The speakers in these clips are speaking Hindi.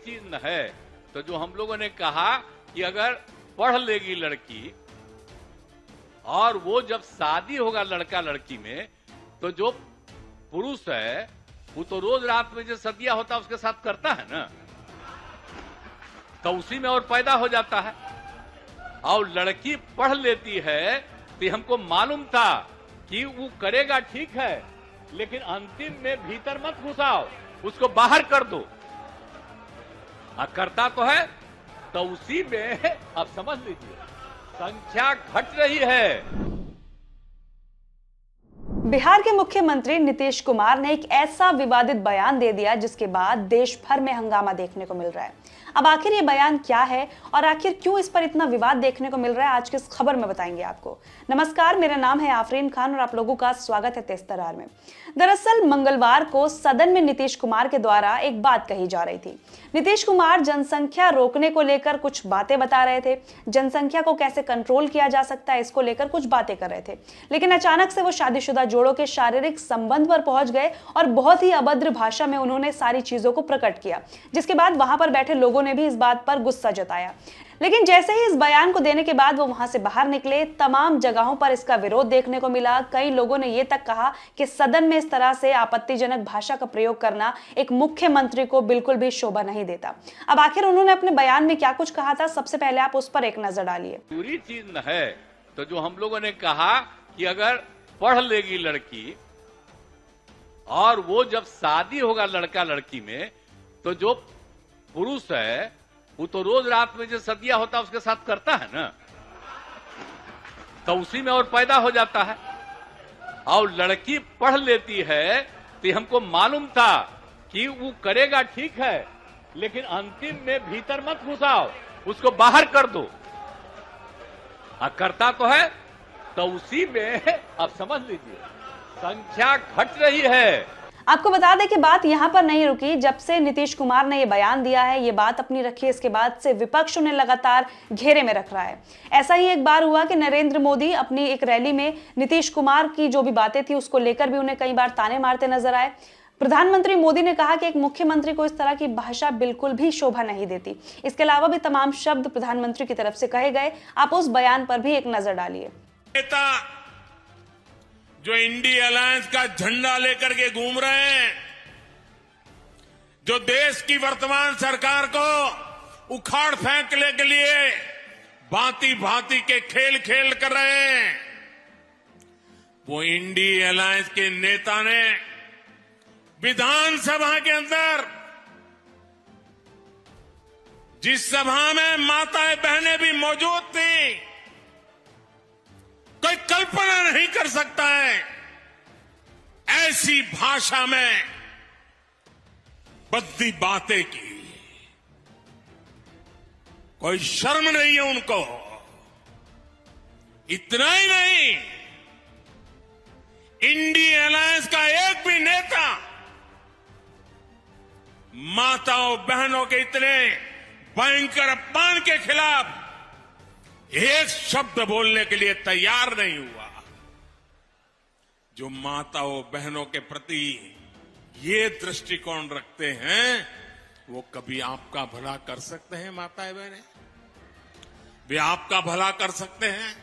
चीज न है। तो जो हम लोगों ने कहा कि अगर पढ़ लेगी लड़की और वो जब शादी होगा लड़का लड़की में, तो जो पुरुष है वो तो रोज रात में जो सदिया होता है उसके साथ करता है ना, तो उसी में और पैदा हो जाता है। और लड़की पढ़ लेती है तो हमको मालूम था कि वो करेगा ठीक है, लेकिन अंतिम में भीतर मत घुसाओ, उसको बाहर कर दो। करता तो है, तो उसी में अब समझ लीजिए संख्या घट रही है। बिहार के मुख्यमंत्री नीतीश कुमार ने एक ऐसा विवादित बयान दे दिया जिसके बाद देश भर में हंगामा देखने को मिल रहा है। अब आखिर ये बयान क्या है और आखिर क्यों इस पर इतना विवाद देखने को मिल रहा है, आज की इस खबर में बताएंगे आपको। नमस्कार, मेरा नाम है आफरीन खान और आप लोगों का स्वागत है तेज तरार में। दरअसल मंगलवार को सदन में नीतीश कुमार के द्वारा एक बात कही जा रही थी। नीतीश कुमार जनसंख्या रोकने को लेकर कुछ बातें बता रहे थे, जनसंख्या को कैसे कंट्रोल किया जा सकता है इसको लेकर कुछ बातें कर रहे थे, लेकिन अचानक से वो शादीशुदा जोड़ों के शारीरिक संबंध पर पहुंच गए और बहुत ही अभद्र भाषा में उन्होंने सारी चीजों को प्रकट किया, जिसके बाद वहां पर बैठे लोगों ने भी इस बात पर गुस्सा जताया। लेकिन जैसे ही इस बयान को देने के बाद वो वहां से बाहर निकले, तमाम जगहों पर इसका विरोध देखने को मिला। कई लोगों ने यह तक कहा कि सदन में इस तरह से आपत्तिजनक भाषा का प्रयोग करना एक मुख्यमंत्री को बिल्कुल भी शोभा नहीं देता। अब आखिर उन्होंने अपने बयान में क्या कुछ कहा था, सबसे पहले आप उस पर एक नजर डालिए। पूरी चीज न है। तो जो हम लोगों ने कहा कि अगर पढ़ लेगी लड़की और वो जब शादी होगा लड़का लड़की में, तो जो पुरुष है वो तो रोज रात में जो सदिया होता है उसके साथ करता है ना, तो उसी में और पैदा हो जाता है। और लड़की पढ़ लेती है तो हमको मालूम था कि वो करेगा ठीक है, लेकिन अंतिम में भीतर मत घुसाओ, उसको बाहर कर दो। करता तो है, तो उसी में अब समझ लीजिए संख्या घट रही है। आपको बता दें कि बात यहां पर नहीं रुकी। जब से नीतीश कुमार ने यह बयान दिया है, ये बात अपनी रखी है, इसके बाद से विपक्ष उन्हें लगातार घेरे में रख रहा है। ऐसा ही एक बार हुआ कि नरेंद्र मोदी अपनी एक रैली में नीतीश कुमार की जो भी बातें थी उसको लेकर भी उन्हें कई बार ताने मारते नजर आए। प्रधानमंत्री मोदी ने कहा कि एक मुख्यमंत्री को इस तरह की भाषा बिल्कुल भी शोभा नहीं देती। इसके अलावा भी तमाम शब्द प्रधानमंत्री की तरफ से कहे गए। आप उस बयान पर भी एक नजर डालिए। जो इंडिया अलायंस का झंडा लेकर के घूम रहे हैं, जो देश की वर्तमान सरकार को उखाड़ फेंकने के लिए भांति भांति के खेल खेल कर रहे हैं, वो इंडिया अलायंस के नेता ने विधानसभा के अंदर, जिस सभा में माताएं बहनें भी मौजूद थी, कोई कल्पना नहीं कर सकता है ऐसी भाषा में बद्दी बातें की। कोई शर्म नहीं है उनको। इतना ही नहीं, इंडिया अलायंस का एक भी नेता माताओं बहनों के इतने भयंकर अपमान के खिलाफ एक शब्द बोलने के लिए तैयार नहीं हुआ। जो माताओं बहनों के प्रति ये दृष्टिकोण रखते हैं, वो कभी आपका भला कर सकते हैं? माताएं बहनें, वे आपका भला कर सकते हैं?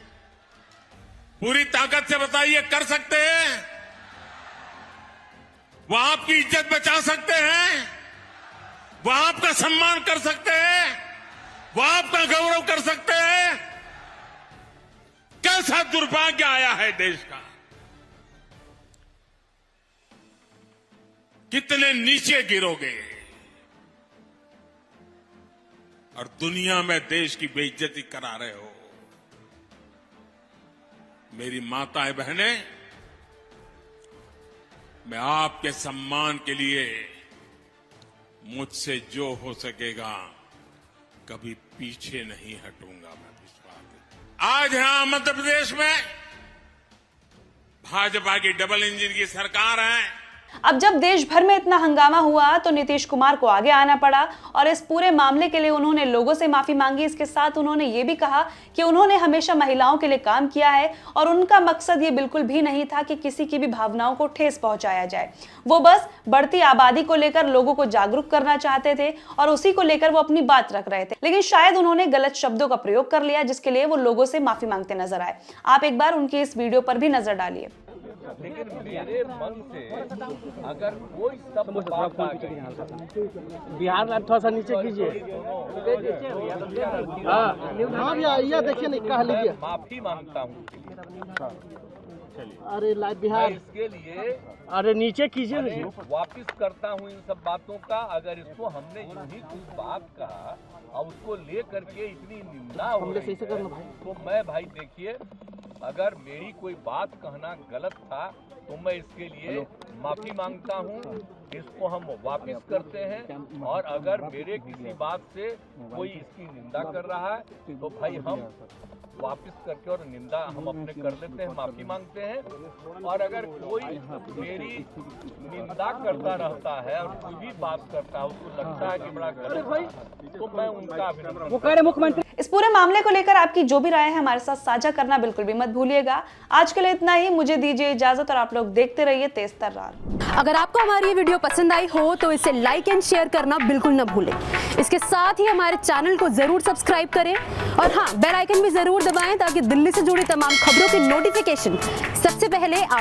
पूरी ताकत से बताइए, कर सकते हैं? वो आपकी इज्जत बचा सकते हैं? वो आपका सम्मान कर सकते हैं? वो आपका गौरव कर सकते हैं? कैसा दुर्भाग्य आया है देश का। कितने नीचे गिरोगे और दुनिया में देश की बेइज्जती करा रहे हो। मेरी माताएं बहनें, मैं आपके सम्मान के लिए मुझसे जो हो सकेगा कभी पीछे नहीं हटूंगा। मैं आज यहां मध्य प्रदेश में भाजपा की डबल इंजन की सरकार है। अब जब देश भर में इतना हंगामा हुआ तो नीतीश कुमार को आगे आना पड़ा और इस पूरे मामले के लिए उन्होंने लोगों से माफी मांगी। इसके साथ उन्होंने ये भी कहा कि उन्होंने हमेशा महिलाओं के लिए काम किया है और उनका मकसद ये बिल्कुल भी नहीं था कि किसी की भी भावनाओं को ठेस पहुंचाया जाए। वो बस बढ़ती आबादी को लेकर लोगों को जागरूक करना चाहते थे और उसी को लेकर वो अपनी बात रख रहे थे, लेकिन शायद उन्होंने गलत शब्दों का प्रयोग कर लिया, जिसके लिए वो लोगों से माफी मांगते नजर आए। आप एक बार उनकी इस वीडियो पर भी नजर डालिए। लेकिन मेरे मन से अगर कोई शब्द बात आ गई, बिहार में थोड़ा सा नीचे कीजिए। हाँ भैया ये देखिए नहीं कह लीजिए। माफी मांगता हूँ। अरे लाइव बिहार इसके लिए अरे नीचे कीजिए ना। वापिस करता हूँ इन सब बातों का। अगर इसको हमने यूं ही कुछ बात कहा और उसको ले करके इतनी निंदा हो रही है, तो मैं भाई देखिए, अगर मेरी कोई बात कहना गलत था तो मैं इसके लिए माफी मांगता हूँ। इसको हम वापस करते हैं और अगर मेरे किसी बात से कोई इसकी निंदा कर रहा है तो भाई हम वापस करके और निंदा हम अपने कर लेते हैं, माफी मांगते हैं। और अगर कोई मेरी निंदा करता रहता है और कोई भी बात करता है, उसको लगता है कि बड़ा गलत है, तो मैं उनका अभिनंदन। वो कह रहे मुख्यमंत्री इस पूरे मामले को लेकर आपकी जो भी राय है हमारे साथ साझा करना बिल्कुल भी मत भूलिएगा। आज के लिए इतना ही, मुझे दीजिए इजाजत और आप लोग देखते रहिए तेज तर्रार। अगर आपको हमारी ये वीडियो पसंद आई हो तो इसे लाइक एंड शेयर करना बिल्कुल न भूलें। इसके साथ ही हमारे चैनल को जरूर सब्सक्राइब करें और हाँ, बेल आइकन भी जरूर दबाएं ताकि दिल्ली से जुड़ी तमाम खबरों की नोटिफिकेशन सबसे पहले आप